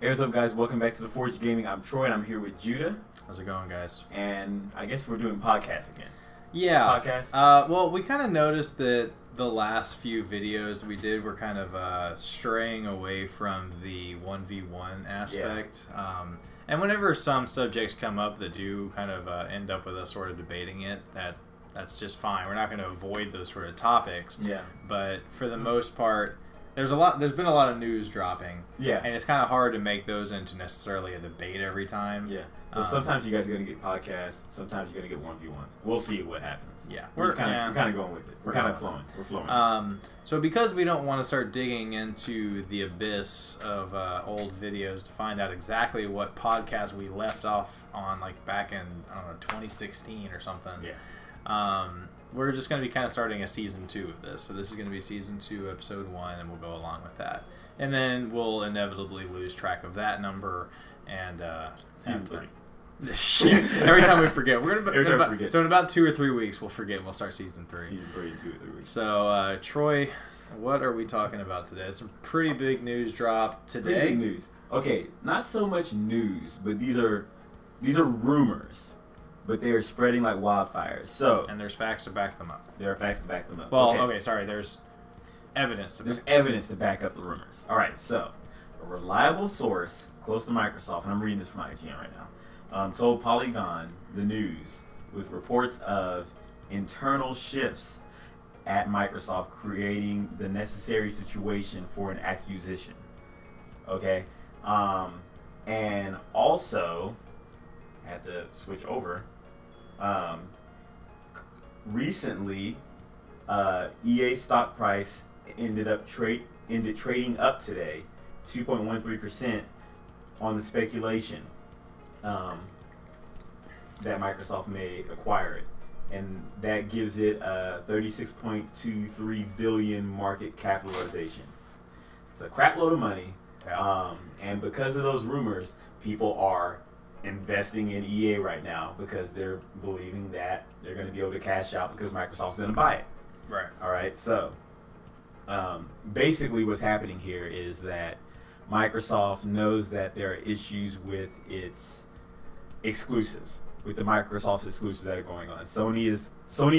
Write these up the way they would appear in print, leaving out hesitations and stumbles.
Hey, what's up, guys? Welcome back to the Forge Gaming. I'm Troy, and I'm here with Judah. How's it going, guys? And I guess we're doing podcasts again. Yeah. Podcast? Well, we kind of noticed that the last few videos we did were kind of straying away from the 1v1 aspect. Yeah. And whenever some subjects come up that do kind of end up with us sort of debating it, that's just fine. We're not going to avoid those sort of topics. Yeah. But for the most part, there's been a lot of news dropping. Yeah. And it's kind of hard to make those into necessarily a debate every time. Yeah. So sometimes you guys are going to get podcasts. Sometimes you're going to get 1v1s. We'll see what happens. Yeah. We're kind of going with it. We're kind of flowing. We're flowing. So because we don't want to start digging into the abyss of old videos to find out exactly what podcast we left off on, like back in, I don't know, 2016 or something. Yeah. We're just going to be kind of starting a season 2 of this. So this is going to be season 2, episode 1, and we'll go along with that. And then we'll inevitably lose track of that number and season 3. Yeah, every time we forget. Forget. So in about 2 or 3 weeks, we'll forget and we'll start season 3. Season 3 in 2 or 3 weeks. So, Troy, what are we talking about today? Some pretty big news drop today. Pretty big news. Okay, not so much news, but these are rumors. But they are spreading like wildfires. And there's facts to back them up. There are facts to back them up. Well, okay, sorry. There's evidence to back There's evidence to back up the rumors. All right, so a reliable source close to Microsoft, and I'm reading this from IGN right now, told Polygon the news with reports of internal shifts at Microsoft creating the necessary situation for an acquisition. Okay, and also had to switch over. Recently, EA stock price ended trading up today, 2.13% on the speculation that Microsoft may acquire it, and that gives it a 36.23 billion market capitalization. It's a crap load of money, and because of those rumors, people are investing in EA right now because they're believing that they're going to be able to cash out because Microsoft's going to buy it. Right. All right. So, basically, what's happening here is that Microsoft knows that there are issues with its exclusives, with the Microsoft exclusives that are going on. Sony is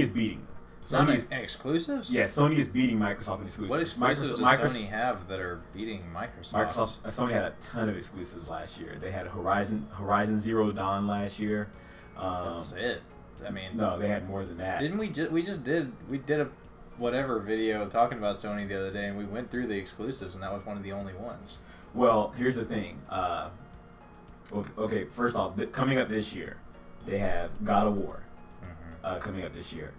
beating them. Sony exclusives? Yeah, Sony is beating Microsoft in exclusives. What exclusives does Sony have that are beating Microsoft? Sony had a ton of exclusives last year. They had Horizon Zero Dawn last year. That's it. I mean, no, they had more than that. Didn't we? We did a whatever video talking about Sony the other day, and we went through the exclusives, and that was one of the only ones. Well, here's the thing. Okay, first off, coming up this year, they have God of War. Coming up this year.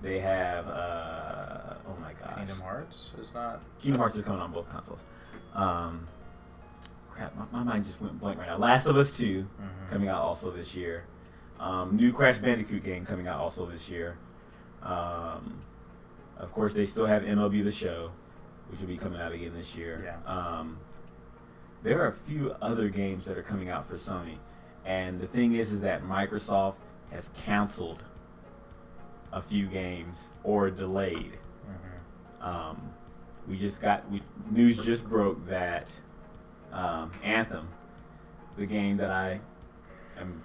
They have, oh my gosh. Kingdom Hearts is not... Kingdom Hearts is coming on both consoles. Crap, my mind just went blank right now. Last of Us 2 coming out also this year. New Crash Bandicoot game coming out also this year. Of course, they still have MLB The Show, which will be coming out again this year. Yeah. There are a few other games that are coming out for Sony. And the thing is that Microsoft has canceled a few games or delayed. News just broke that Anthem, the game that I am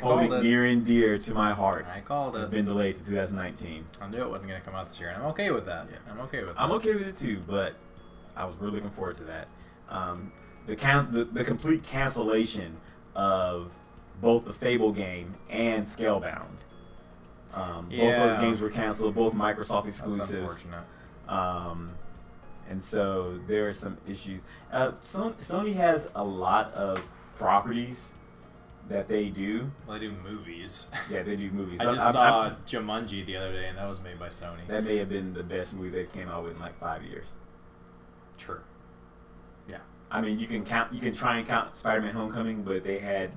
holding near and dear to my heart, has been delayed to 2019. I knew it wasn't going to come out this year, and I'm okay with that. Yeah. I'm okay with that. I'm okay with it too, but I was really looking forward to that. The complete cancellation of both the Fable game and Scalebound. Both those games were canceled, both Microsoft exclusives. That's unfortunate. And so there are some issues. Sony has a lot of properties that they do. Well, they do movies. Yeah, they do movies. I just saw Jumanji the other day, and that was made by Sony. That may have been the best movie they came out with in like 5 years. True. Yeah. I mean, you can try and count Spider-Man: Homecoming, but they had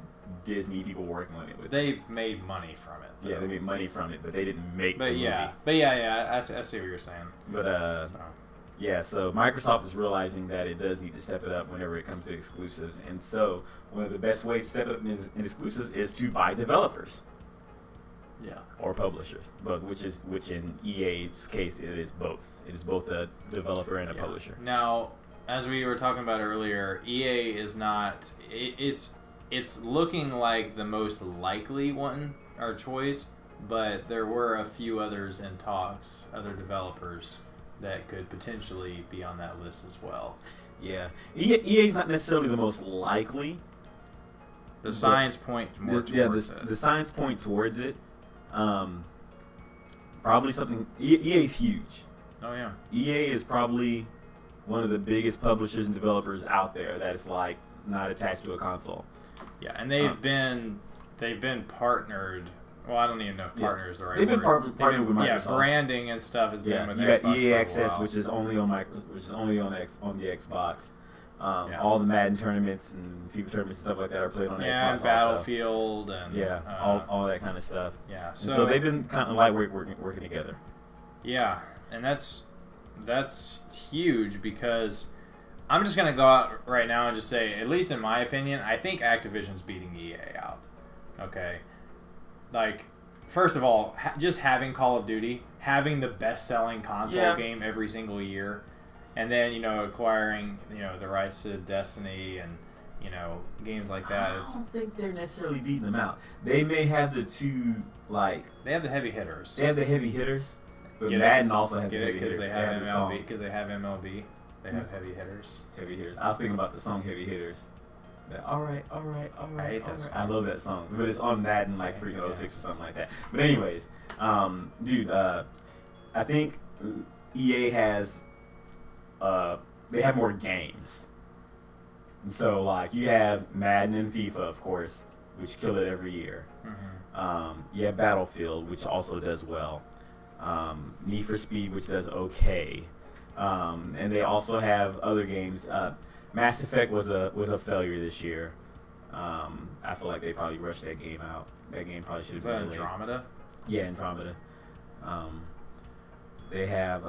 Disney people working on it. They made money from it. Yeah, they made money from it, but they didn't make the movie. I see what you're saying. But yeah, so Microsoft is realizing that it does need to step it up whenever it comes to exclusives, and so one of the best ways to step up in exclusives is to buy developers. Yeah. Or publishers, which in EA's case it is both. It is both a developer and a publisher. Now, as we were talking about earlier, EA is not. It's looking like the most likely one or choice, but there were a few others in talks, other developers that could potentially be on that list as well. Yeah, EA's not necessarily the most likely. The signs point more towards it. The signs point towards it. Probably something. EA's huge. Oh yeah. EA is probably one of the biggest publishers and developers out there that is like not attached to a console. Yeah, and they've been partnered. Well, I don't even know if partner is the right word. They've been partnered with Microsoft. Yeah, branding and stuff has been with you Xbox got EA for a Access, while. which is only on on the Xbox. Yeah. All the Madden tournaments and FIFA tournaments and stuff like that are played on the Xbox. And Battlefield and all that kind of stuff. Yeah, so they've been kind of lightweight working together. Yeah, and that's huge because I'm just gonna go out right now and just say, at least in my opinion, I think Activision's beating EA out. Okay, like first of all, just having Call of Duty, having the best-selling console game every single year. And then, acquiring, the rights to Destiny and, games like that. I don't think they're necessarily beating them out. They may have the two, They have the heavy hitters. They have the heavy hitters. But Madden also has the heavy hitters. Because they have MLB. Because they have MLB. They have heavy hitters. Heavy hitters. I was thinking about the song Heavy Hitters. All right. I hate that song. I love that song. But it's on Madden, freaking 06 or something like that. But anyways, dude, I think EA has... they have more games. And so, you have Madden and FIFA, of course, which kill it every year. Mm-hmm. You have Battlefield, which also does well. Need for Speed, which does okay. And they also have other games. Mass Effect was a failure this year. I feel like they probably rushed that game out. That game probably should have been delayed. Andromeda? Yeah, Andromeda. They have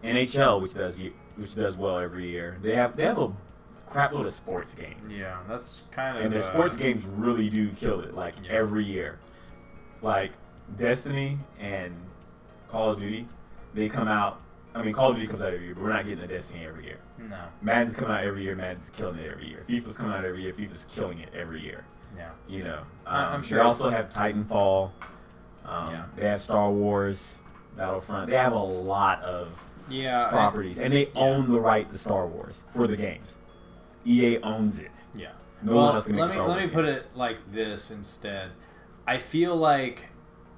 NHL, which does well every year. They have a crap load of sports games. Yeah, that's kind of. And the sports games really do kill it, every year. Destiny and Call of Duty, they come out. I mean, Call of Duty comes out every year, but we're not getting a Destiny every year. No. Madden's coming out every year. Madden's killing it every year. FIFA's coming out every year. FIFA's killing it every year. Yeah. I'm sure. They also have Titanfall. They have Star Wars, Battlefront. They have a lot of properties, and they own the right to Star Wars for the games. EA owns it. Yeah. No one else can make a Star Wars let me put it like this instead. I feel like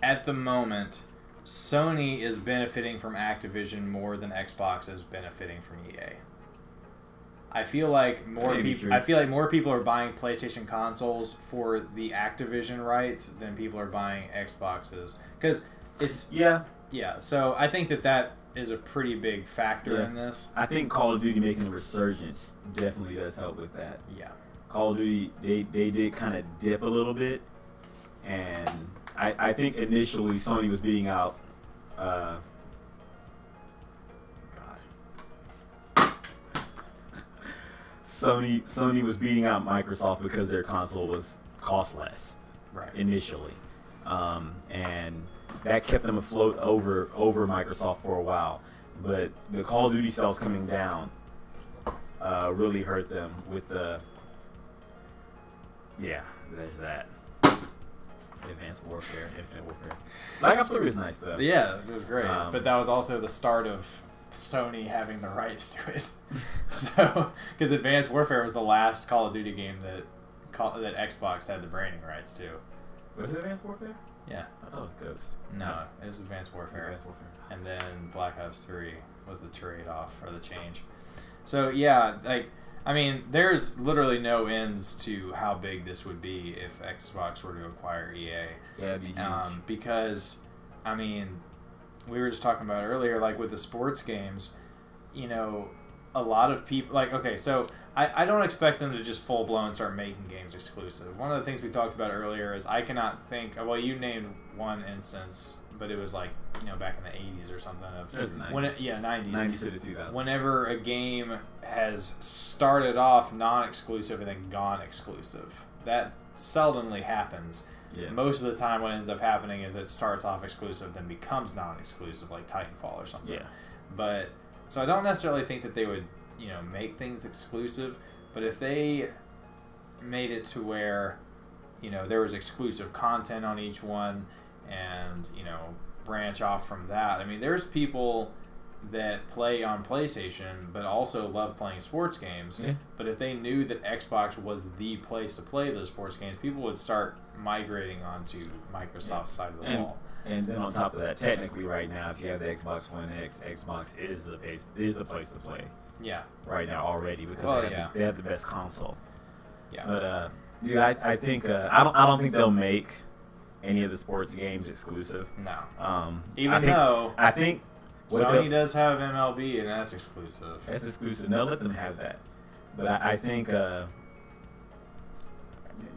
at the moment, Sony is benefiting from Activision more than Xbox is benefiting from EA. I feel like more people are buying PlayStation consoles for the Activision rights than people are buying Xboxes, because it's yeah. So I think that is a pretty big factor in this. I think Call of Duty making a resurgence definitely does help with that. Yeah. Call of Duty, they did kind of dip a little bit, and I think initially Sony was beating out. Sony was beating out Microsoft because their console cost less, initially, and that kept them afloat over Microsoft for a while. But the Call of Duty sales coming down really hurt them with the there's that. Advanced Warfare, Infinite Warfare. Black Ops 3 was nice though. Yeah, it was great. But that was also the start of Sony having the rights to it. So, because Advanced Warfare was the last Call of Duty game that Xbox had the branding rights to. Was it Advanced Warfare? Yeah. I thought it was Ghost. No, it was Advanced Warfare. And then Black Ops 3 was the trade-off or the change. So, yeah, there's literally no ends to how big this would be if Xbox were to acquire EA. Yeah, it'd be huge. Because, we were just talking about it earlier, with the sports games, a lot of people, so I don't expect them to just full-blown start making games exclusive. One of the things we talked about earlier is I cannot think, you named one instance, but it was back in the 80s or something. It was the 90s. 90s. 90s to the 2000s. Whenever a game has started off non-exclusive and then gone exclusive. That seldomly happens. Yeah. Most of the time what ends up happening is it starts off exclusive, then becomes non-exclusive, like Titanfall or something. Yeah. But, so I don't necessarily think that they would make things exclusive. But if they made it to where, there was exclusive content on each one, and branch off from that. I mean, there's people that play on PlayStation but also love playing sports games. Yeah. But if they knew that Xbox was the place to play those sports games, people would start migrating onto Microsoft's side of the wall. And then on top of that, technically right now, if you have the Xbox One X, Xbox is the place to play. Yeah. Right now already, because they have the best console. Yeah. But dude, I think I don't think they'll make any of the sports games exclusive. No. Though I think Sony does have MLB, and that's exclusive. That's exclusive. They'll let them have that. But I think there's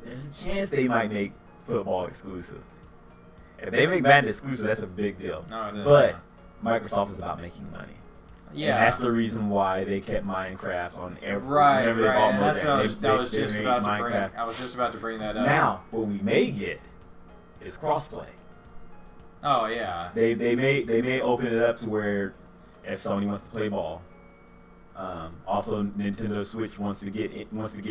a chance they might make football exclusive. If they make Madden exclusive, that's a big deal. No, it is. But Microsoft is about making money. Yeah. And that's the reason why they kept Minecraft on every. Right. They bought And that's what I was they just made about to Minecraft. bring. I was just about to bring that up. Now, what we may get is crossplay. Oh yeah. They may open it up to where if Sony wants to play ball. Also, Nintendo Switch wants to get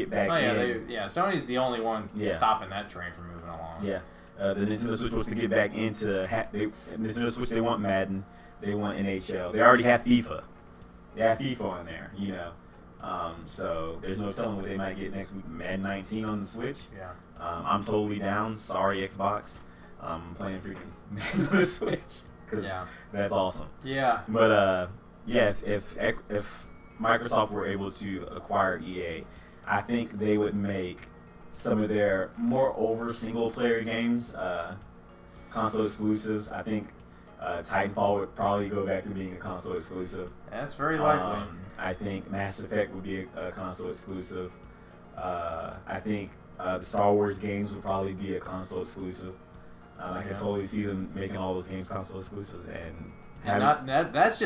back in. Sony's the only one Yeah. stopping that train from moving along. Yeah, the Nintendo Switch wants to get back into Nintendo Switch. They want Madden, they want NHL. They already have FIFA. They have FIFA on there, So there's no telling what they might get next week. Madden 19 on the Switch. Yeah. I'm totally down. Sorry, Xbox. I'm playing freaking Madden on the Switch because that's awesome. Yeah. But if Microsoft were able to acquire EA, I think they would make some of their more over single player games console exclusives. I think Titanfall would probably go back to being a console exclusive. That's very likely. I think Mass Effect would be a console exclusive. I think the Star Wars games would probably be a console exclusive. I can totally see them making all those games console exclusives, that's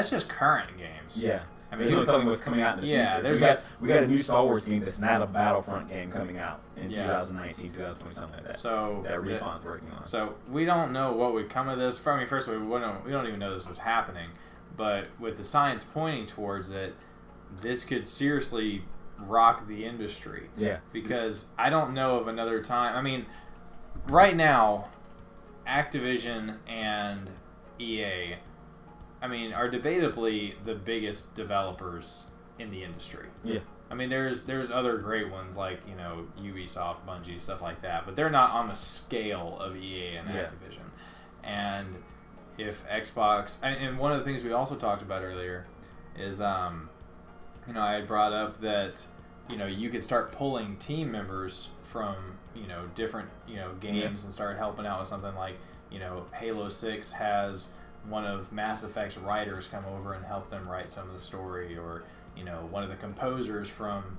just current games. Yeah. I mean, there's no telling what's coming out in the future. We got a new Star Wars game that's not a Battlefront game coming out in 2019, 2020, something like that. So that Respawn's working on. So we don't know what would come of this. I mean, first of all, we don't even know this is happening. But with the science pointing towards it, this could seriously rock the industry. Yeah. Because I don't know of another time. I mean, right now, Activision and EA, are debatably the biggest developers in the industry. Yeah. I mean, there's other great ones like, Ubisoft, Bungie, stuff like that, but they're not on the scale of EA and Activision. And if Xbox, and one of the things we also talked about earlier is, I had brought up that, you could start pulling team members from, different, games and start helping out with something like, Halo 6 has one of Mass Effect's writers come over and help them write some of the story, or one of the composers from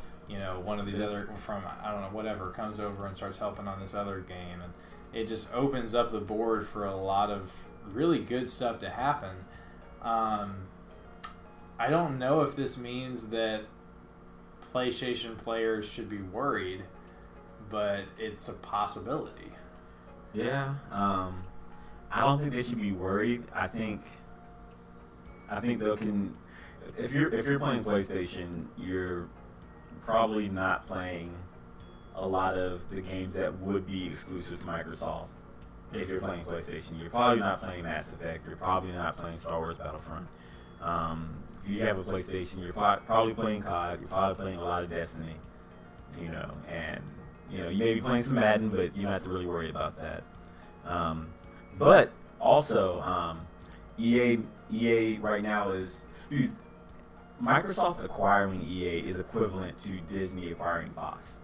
one of these other I don't know, whatever, comes over and starts helping on this other game, and it just opens up the board for a lot of really good stuff to happen. I don't know if this means that PlayStation players should be worried, but it's a possibility. Yeah. I don't think they should be worried. I think they can. If you're playing PlayStation, you're probably not playing a lot of the games that would be exclusive to Microsoft. If you're playing PlayStation, you're probably not playing Mass Effect. You're probably not playing Star Wars Battlefront. If you have a PlayStation, you're probably playing COD. You're probably playing a lot of Destiny. And you may be playing some Madden, but you don't have to really worry about that. But also, EA right now is Microsoft acquiring EA is equivalent to Disney acquiring Fox.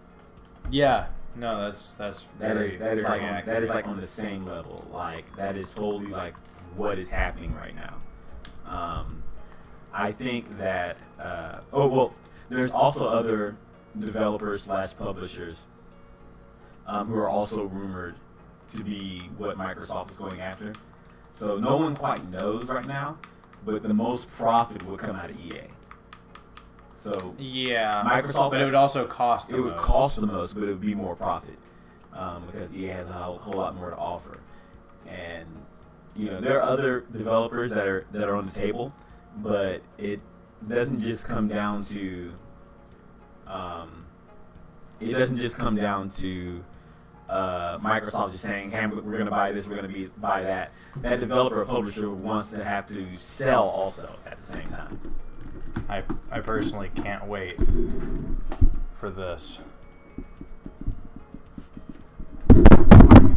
Yeah, no, that is like on the same level. Like that is totally like what is happening right now. I think that there's also other developers / publishers who are also rumored to be what Microsoft is going after. So no one quite knows right now, but the most profit would come out of EA. So yeah, Microsoft, but it would also cost the most. It would cost the most, but it would be more profit because EA has a whole lot more to offer. And there are other developers that are on the table, but doesn't just come down to Microsoft just saying, "Hey, we're going to buy this, we're going to buy that." That developer or publisher wants to have to sell also at the same time. I personally can't wait for this.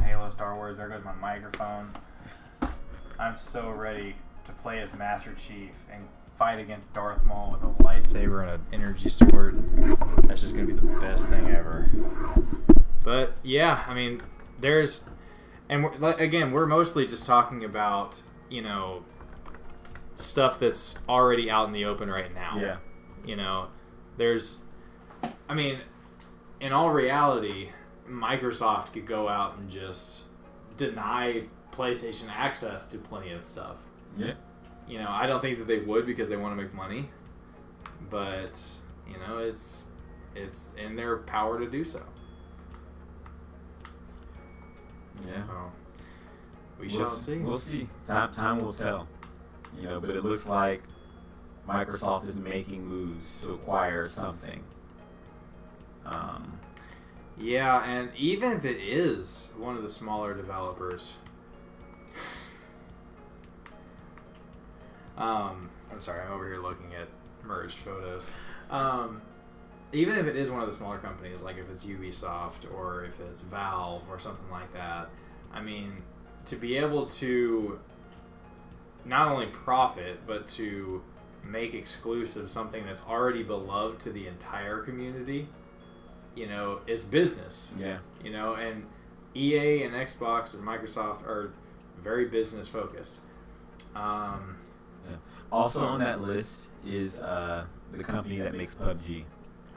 Halo, Star Wars. There goes my microphone. I'm so ready to play as Master Chief and fight against Darth Maul with a lightsaber and an energy sword. That's just gonna be the best thing ever. But yeah, I mean, we're mostly just talking about, you know, stuff that's already out in the open right now. Yeah. You know, I mean, in all reality, Microsoft could go out and just deny PlayStation access to plenty of stuff. Yeah. You know, I don't think that they would because they want to make money, but you know, it's in their power to do so. Yeah. So we shall see. We'll see. Time will tell. You know, but it looks like Microsoft is making moves to acquire something. Yeah, and even if it is one of the smaller developers, I'm sorry, I'm over here looking at merged photos. Even if it is one of the smaller companies, like if it's Ubisoft or if it's Valve or something like that, I mean, to be able to not only profit, but to make exclusive something that's already beloved to the entire community, you know, it's business. Yeah. You know, and EA and Xbox or Microsoft are very business focused. Yeah. Also on that list is the company that makes PUBG.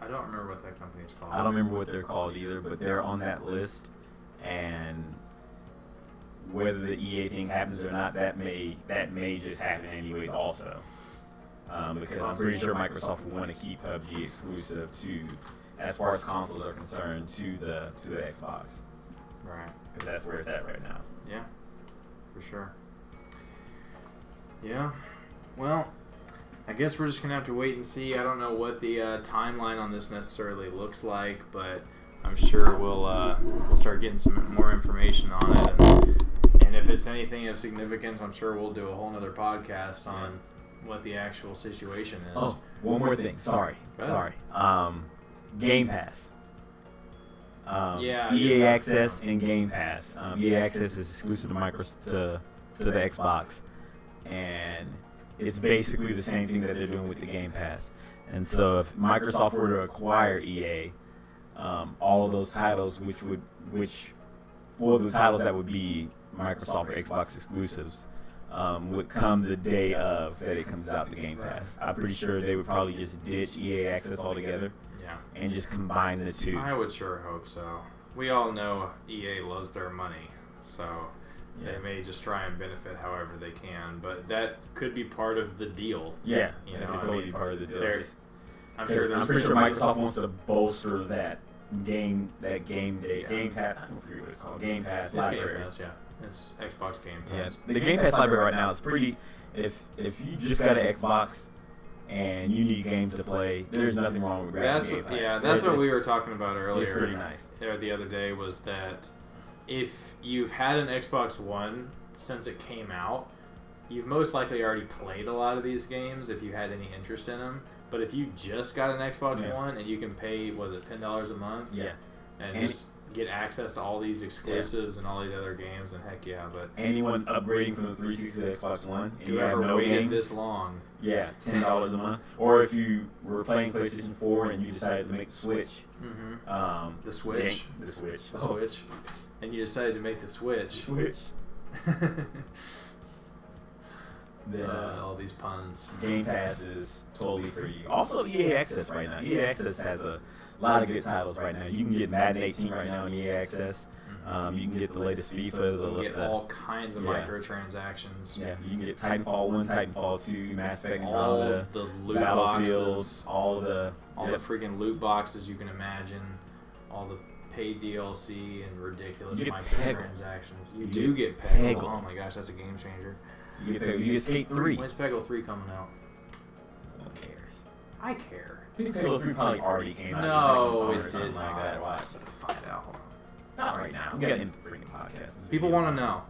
I don't remember what that company's called. I don't remember what they're called either, but they're on that list, and whether the EA thing happens or not, that may just happen anyways also. Because I'm pretty sure Microsoft will want to keep PUBG exclusive to, as far as consoles are concerned, to the Xbox. Right. Because that's where it's at right now. Yeah, for sure. Yeah. Well, I guess we're just gonna have to wait and see. I don't know what the timeline on this necessarily looks like, but I'm sure we'll start getting some more information on it, and if it's anything of significance, I'm sure we'll do a whole nother podcast on what the actual situation is. Oh, one more thing. Sorry. Game Pass. EA Access and Game Pass. EA Access is exclusive to the Xbox, and it's basically the same thing that they're doing with the Game Pass. And so if Microsoft were to acquire EA, all of those titles, the titles that would be Microsoft or Xbox exclusives, would come the day of that it comes out the Game Pass. I'm pretty sure they would probably just ditch EA Access altogether. Yeah. And just combine the two. I would sure hope so. We all know EA loves their money, so they may just try and benefit however they can, but that could be part of the deal. Yeah, you know, it's totally part of the deal. I'm pretty sure Microsoft wants to bolster that Game Pass. I don't forget what it's called. Game Pass library. Game Pass, yeah. It's Xbox Game Pass. Yeah, the Game Pass library right now is pretty. If you just got an Xbox and you need games to play, there's nothing wrong with grabbing Game Pass. Yeah, that's what we were talking about earlier. It's pretty nice. The other day was that if you've had an Xbox One since it came out, you've most likely already played a lot of these games if you had any interest in them. But if you just got an Xbox One and you can pay, was it $10 a month? Yeah. And just get access to all these exclusives and all these other games, and heck yeah. But anyone upgrading from the 360 to Xbox One, and you have whoever no waited games, this long, $10 a month. Or if you were playing PlayStation 4 and you decided to make the Switch, the Switch, and you decided to make the Switch. Then all these puns. Game Pass is totally for you. Also, EA Access right now. EA Access has a lot of good titles right now. You can get Madden 18 right now in EA Access. You can get the latest FIFA. You can get all kinds of microtransactions. Yeah, you can get Titanfall 1, Titanfall 2, Mass Effect Andromeda, all the loot boxes, all the freaking loot boxes you can imagine, all the paid DLC and ridiculous microtransactions. You do get Peggle. Oh my gosh, that's a game changer. You get Skate 3. When's Peggle 3 coming out? Who cares? I care. I think Halo 3 probably already came out. No, it it something did like not. that. Why? Find out. Not right now. We got into freaking podcasts. People want to know.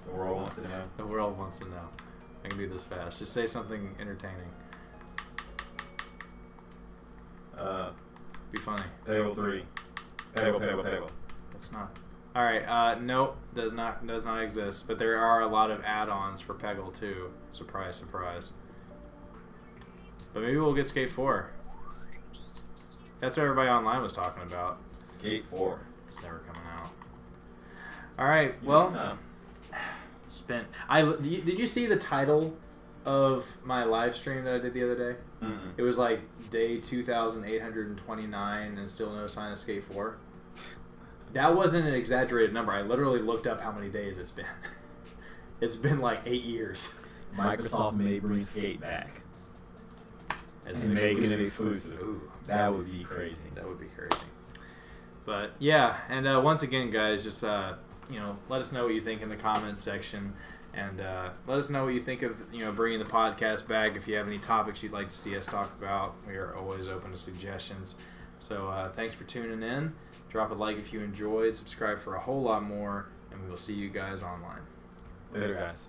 The world wants to know. The world wants to know. I can do this fast. Just say something entertaining. Be funny. Halo 3. Halo. It's not. All right. Nope. Does not exist. But there are a lot of add-ons for Peggle 2. Surprise, surprise. But maybe we'll get Skate 4. That's what everybody online was talking about. Skate 4. It's never coming out. All right. Well, did you see the title of my live stream that I did the other day? Mm-mm. It was like day 2,829 and still no sign of Skate 4. That wasn't an exaggerated number. I literally looked up how many days it's been. It's been like 8 years. Microsoft may bring Skate back. As and make it an exclusive. Ooh, that would be crazy. That would be crazy. But yeah, and once again, guys, just let us know what you think in the comments section, and let us know what you think of bringing the podcast back. If you have any topics you'd like to see us talk about, we are always open to suggestions. So thanks for tuning in. Drop a like if you enjoyed. Subscribe for a whole lot more, and we will see you guys online. Later, guys.